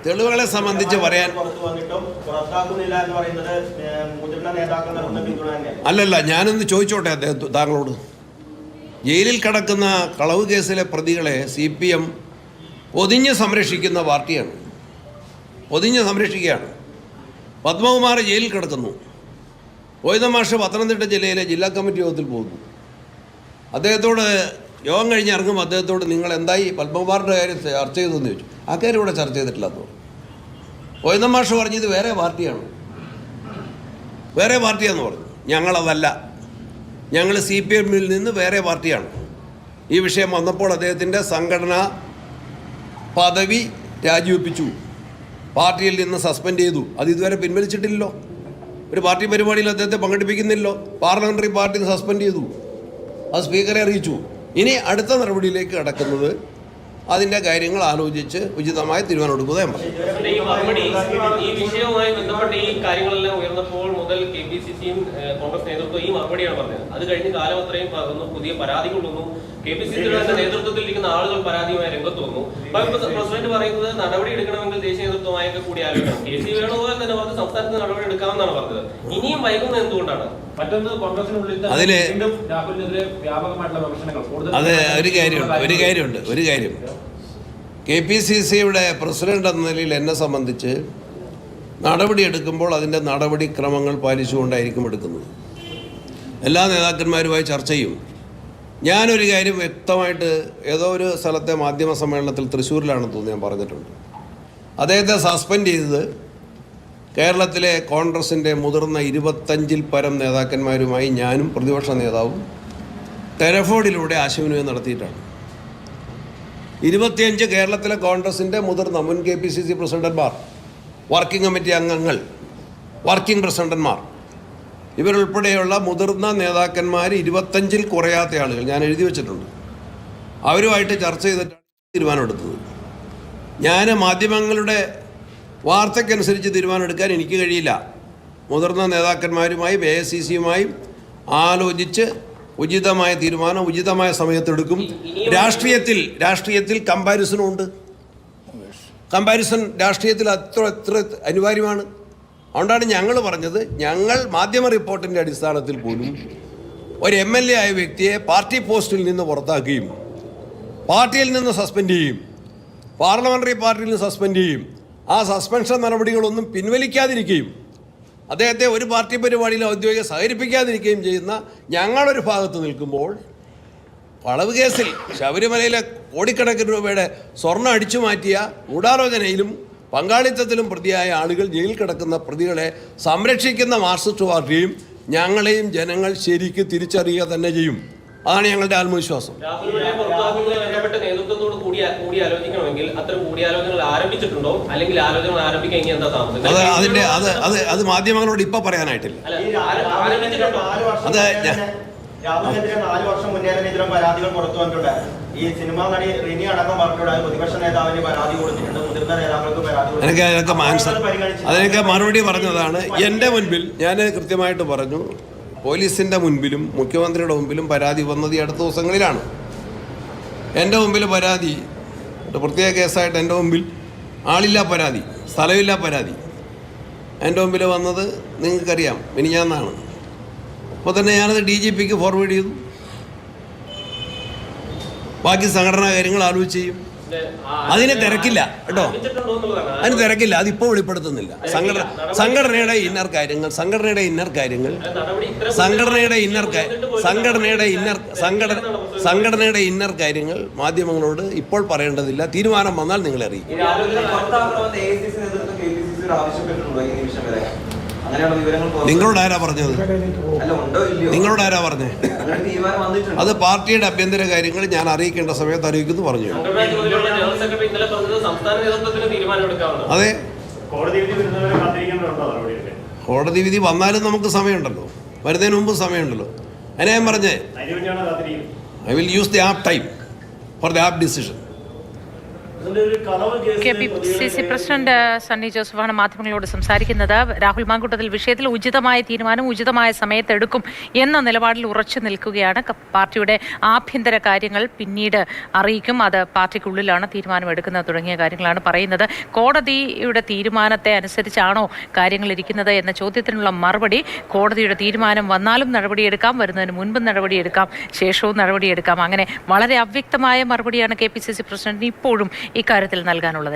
തെളിവുകളെ സംബന്ധിച്ച് പറയാൻ അല്ലല്ല, ഞാനൊന്ന് ചോദിച്ചോട്ടെ താങ്കളോട്. ജയിലിൽ കിടക്കുന്ന കളവ് കേസിലെ പ്രതികളെ CPM പൊതിഞ്ഞ് സംരക്ഷിക്കുന്ന പാർട്ടിയാണ്, പൊതിഞ്ഞ് സംരക്ഷിക്കുകയാണ്. പത്മകുമാർ ജയിലിൽ കിടക്കുന്നു. ഗോവിന്ദൻ മാഷ് പത്തനംതിട്ട ജില്ലയിലെ ജില്ലാ കമ്മിറ്റി യോഗത്തിൽ പോകുന്നു. അദ്ദേഹത്തോട് യോഗം കഴിഞ്ഞ് ഇറങ്ങുമ്പോൾ അദ്ദേഹത്തോട് നിങ്ങൾ എന്തായി പത്മകുമാറിൻ്റെ കാര്യം ചർച്ച ചെയ്തെന്ന് ചോദിച്ചു. ആ കാര്യം ഇവിടെ ചർച്ച ചെയ്തിട്ടില്ലെന്ന് പറഞ്ഞു. ഗോവിന്ദൻ മാഷ് പറഞ്ഞു ഇത് വേറെ പാർട്ടിയാണ്, വേറെ പാർട്ടിയാന്ന് പറഞ്ഞു. ഞങ്ങളതല്ല, ഞങ്ങൾ CPM-ൽ നിന്ന് വേറെ പാർട്ടിയാണ്. ഈ വിഷയം വന്നപ്പോൾ അദ്ദേഹത്തിൻ്റെ സംഘടനാ പദവി രാജിവെപ്പിച്ചു, പാർട്ടിയിൽ നിന്ന് സസ്പെൻഡ് ചെയ്തു. അത് ഇതുവരെ പിൻവലിച്ചിട്ടില്ലല്ലോ. ഒരു പാർട്ടി പരിപാടിയിൽ അദ്ദേഹത്തെ പങ്കെടുപ്പിക്കുന്നില്ലല്ലോ. പാർലമെൻ്ററി പാർട്ടി സസ്പെൻഡ് ചെയ്തു, അത് സ്പീക്കറെ അറിയിച്ചു. ഇനി അടുത്ത നടപടിയിലേക്ക് കടക്കുന്നത് അതിൻ്റെ കാര്യങ്ങൾ ആലോചിച്ച് ഉചിതമായ തീരുമാനം എടുക്കുക. ഈ വിഷയവുമായി ബന്ധപ്പെട്ട് ഈ കാര്യങ്ങളെല്ലാം ഉയർന്നപ്പോൾ മുതൽ KPCC-യും കോൺഗ്രസ് നേതൃത്വം ഈ മറുപടിയാണ് പറഞ്ഞത്. അത് കഴിഞ്ഞ് കാലം അത്രയും പുതിയ പരാതികളൊന്നും KPCC-യുടെ നേതൃത്വത്തിൽ ഇരിക്കുന്ന ആളുകൾ പരാതിയുമായി രംഗത്ത് വന്നു. പ്രസിഡന്റ് പറയുന്നത് നടപടി എടുക്കണമെങ്കിൽ ദേശീയ നേതൃത്വമായൊക്കെ കൂടി ആലോചിക്കണം. KC വേണുഗോപാൽ തന്നെ പറഞ്ഞ് സംസ്ഥാനത്ത് നടപടി എടുക്കാമെന്നാണ് പറഞ്ഞത്. ഇനിയും വൈകുന്നത് എന്തുകൊണ്ടാണ്? മറ്റൊന്ന് കോൺഗ്രസിനുള്ളിൽ രാഹുലിനെതിരെ വ്യാപകമായിട്ടുള്ള വിമർശനങ്ങൾ. അത് ഒരു കാര്യം KPCC-യുടെ പ്രസിഡന്റ് എന്ന നിലയിൽ എന്നെ സംബന്ധിച്ച് നടപടി എടുക്കുമ്പോൾ അതിൻ്റെ നടപടിക്രമങ്ങൾ പാലിച്ചുകൊണ്ടായിരിക്കും എടുക്കുന്നത്. എല്ലാ നേതാക്കന്മാരുമായി ചർച്ച ചെയ്യും. ഞാനൊരു കാര്യം വ്യക്തമായിട്ട് ഏതോ ഒരു സ്ഥലത്തെ മാധ്യമ സമ്മേളനത്തിൽ തൃശ്ശൂരിലാണെന്ന് തോന്നി ഞാൻ പറഞ്ഞിട്ടുണ്ട്. അദ്ദേഹത്തെ സസ്പെൻഡ് ചെയ്തത് കേരളത്തിലെ കോൺഗ്രസിൻ്റെ മുതിർന്ന 25-ൽ പരം നേതാക്കന്മാരുമായി ഞാനും പ്രതിപക്ഷ നേതാവും ടെലഫോണിലൂടെ ആശയവിനിമയം നടത്തിയിട്ടാണ്. 25 കേരളത്തിലെ കോൺഗ്രസിൻ്റെ മുതിർന്ന മുൻ KPCC പ്രസിഡന്റ്മാർ, വർക്കിംഗ് കമ്മിറ്റി അംഗങ്ങൾ, വർക്കിംഗ് പ്രസിഡന്റ്മാർ, ഇവരുൾപ്പെടെയുള്ള മുതിർന്ന നേതാക്കന്മാർ 25-ൽ കുറയാത്ത ആളുകൾ ഞാൻ എഴുതി വച്ചിട്ടുണ്ട്. അവരുമായിട്ട് ചർച്ച ചെയ്തിട്ടാണ് തീരുമാനമെടുത്തത്. ഞാൻ മാധ്യമങ്ങളുടെ വാർത്തയ്ക്കനുസരിച്ച് തീരുമാനമെടുക്കാൻ എനിക്ക് കഴിയില്ല. മുതിർന്ന നേതാക്കന്മാരുമായും AICC-യുമായും ആലോചിച്ച് ഉചിതമായ തീരുമാനം ഉചിതമായ സമയത്തെടുക്കും. രാഷ്ട്രീയത്തിൽ കമ്പാരിസണുണ്ട്. കമ്പാരിസൺ രാഷ്ട്രീയത്തിൽ അത്ര അനിവാര്യമാണ്. അതുകൊണ്ടാണ് ഞങ്ങൾ പറഞ്ഞത്, ഞങ്ങൾ മാധ്യമ റിപ്പോർട്ടിൻ്റെ അടിസ്ഥാനത്തിൽ പോലും ഒരു MLA ആയ വ്യക്തിയെ പാർട്ടി പോസ്റ്റിൽ നിന്ന് പുറത്താക്കുകയും പാർട്ടിയിൽ നിന്ന് സസ്പെൻഡ് ചെയ്യും, പാർലമെൻ്ററി പാർട്ടിയിൽ നിന്ന് സസ്പെൻഡ് ചെയ്യും, ആ സസ്പെൻഷൻ നടപടികളൊന്നും പിൻവലിക്കാതിരിക്കുകയും അദ്ദേഹത്തെ ഒരു പാർട്ടി പരിപാടിയിൽ ഔദ്യോഗിക സഹകരിപ്പിക്കാതിരിക്കുകയും ചെയ്യുന്ന ഞങ്ങളൊരു ഭാഗത്ത് നിൽക്കുമ്പോൾ, കളവ് കേസിൽ ശബരിമലയിലെ കോടിക്കണക്കിന് രൂപയുടെ സ്വർണ്ണം അടിച്ചു മാറ്റിയ ഗൂഢാലോചനയിലും പങ്കാളിത്തത്തിലും പ്രതിയായ ആളുകൾ ജയിലിൽ കിടക്കുന്ന പ്രതികളെ സംരക്ഷിക്കുന്ന മാർക്സിസ്റ്റ് പാർട്ടിയും ഞങ്ങളെയും ജനങ്ങൾ ശരിക്ക് തിരിച്ചറിയുക തന്നെ ചെയ്യും. അതാണ് ഞങ്ങളുടെ ആത്മവിശ്വാസം. അത് മാധ്യമങ്ങളോട് ഇപ്പൊ പറയാനായിട്ടില്ല. അത് രാഹുലിനെതിരെ 4 വർഷം മുന്നേറിനെതിരെ പരാതികൾ പുറത്തു വന്നിട്ടുണ്ട്. ഈ സിനിമാ നടി റിനി അടക്കം പറഞ്ഞിട്ടുണ്ട് പ്രതിപക്ഷ നേതാവിന് പരാതി കൊടുത്തിട്ടുണ്ട്, മുതിർന്ന നേതാക്കൾക്ക് പരാതി. അതിനൊക്കെ മറുപടി പറഞ്ഞതാണ്. എൻ്റെ മുൻപിൽ ഞാൻ കൃത്യമായിട്ട് പറഞ്ഞു, പോലീസിൻ്റെ മുൻപിലും മുഖ്യമന്ത്രിയുടെ മുമ്പിലും പരാതി വന്നത് ഈ അടുത്ത ദിവസങ്ങളിലാണ്. എൻ്റെ മുമ്പിൽ പരാതി പ്രത്യേക കേസായിട്ട് എൻ്റെ മുമ്പിൽ ആളില്ലാ പരാതി, സ്ഥലമില്ലാ പരാതി എൻ്റെ മുമ്പിൽ വന്നത് നിങ്ങൾക്കറിയാം, മിനിഞ്ഞാന്നാണ്. അപ്പോൾ തന്നെ ഞാനത് DGP-ക്ക് ഫോർവേഡ് ചെയ്തു. ബാക്കി സംഘടനാ കാര്യങ്ങൾ ആലോചിച്ച് ചെയ്യും. അതിന് തിരക്കില്ല കേട്ടോ, അതിന് തിരക്കില്ല. അതിപ്പോൾ വെളിപ്പെടുത്തുന്നില്ല. സംഘടനയുടെ ഇന്നർ കാര്യങ്ങൾ മാധ്യമങ്ങളോട് ഇപ്പോൾ പറയേണ്ടതില്ല. തീരുമാനം വന്നാൽ നിങ്ങളെ അറിയിക്കും. നിങ്ങളോട് ആരാ പറഞ്ഞത്? അത് പാർട്ടിയുടെ ആഭ്യന്തര കാര്യങ്ങൾ ഞാൻ അറിയിക്കേണ്ട സമയത്ത് അറിയിക്കുന്നു പറഞ്ഞു. അതെ, കോടതി വിധി വന്നാലും നമുക്ക് സമയമുണ്ടല്ലോ, വരുന്നതിന് മുമ്പ് സമയമുണ്ടല്ലോ. അതിനെ ഞാൻ പറഞ്ഞേ, I will use the apt time for the apt decision. KPCC president Sunny ജോസഫാണ് മാധ്യമങ്ങളോട് സംസാരിക്കുന്നത്. രാഹുൽ മാങ്കൂട്ടത്തിൽ വിഷയത്തിൽ ഉചിതമായ തീരുമാനം ഉചിതമായ സമയത്തെടുക്കും എന്ന നിലപാടിൽ ഉറച്ചു നിൽക്കുകയാണ്. പാർട്ടിയുടെ ആഭ്യന്തര കാര്യങ്ങൾ പിന്നീട് അറിയിക്കും, അത് പാർട്ടിക്കുള്ളിലാണ് തീരുമാനമെടുക്കുന്നത് തുടങ്ങിയ കാര്യങ്ങളാണ് പറയുന്നത്. കോടതിയുടെ തീരുമാനത്തെ അനുസരിച്ചാണോ കാര്യങ്ങൾ ഇരിക്കുന്നത് എന്ന ചോദ്യത്തിനുള്ള മറുപടി, കോടതിയുടെ തീരുമാനം വന്നാലും നടപടിയെടുക്കാം, വരുന്നതിന് മുൻപും നടപടിയെടുക്കാം, ശേഷവും നടപടിയെടുക്കാം. അങ്ങനെ വളരെ അവ്യക്തമായ മറുപടിയാണ് KPCC പ്രസിഡന്റിന് ഇപ്പോഴും ഇക്കാര്യത്തിൽ നൽകാനുള്ളത്.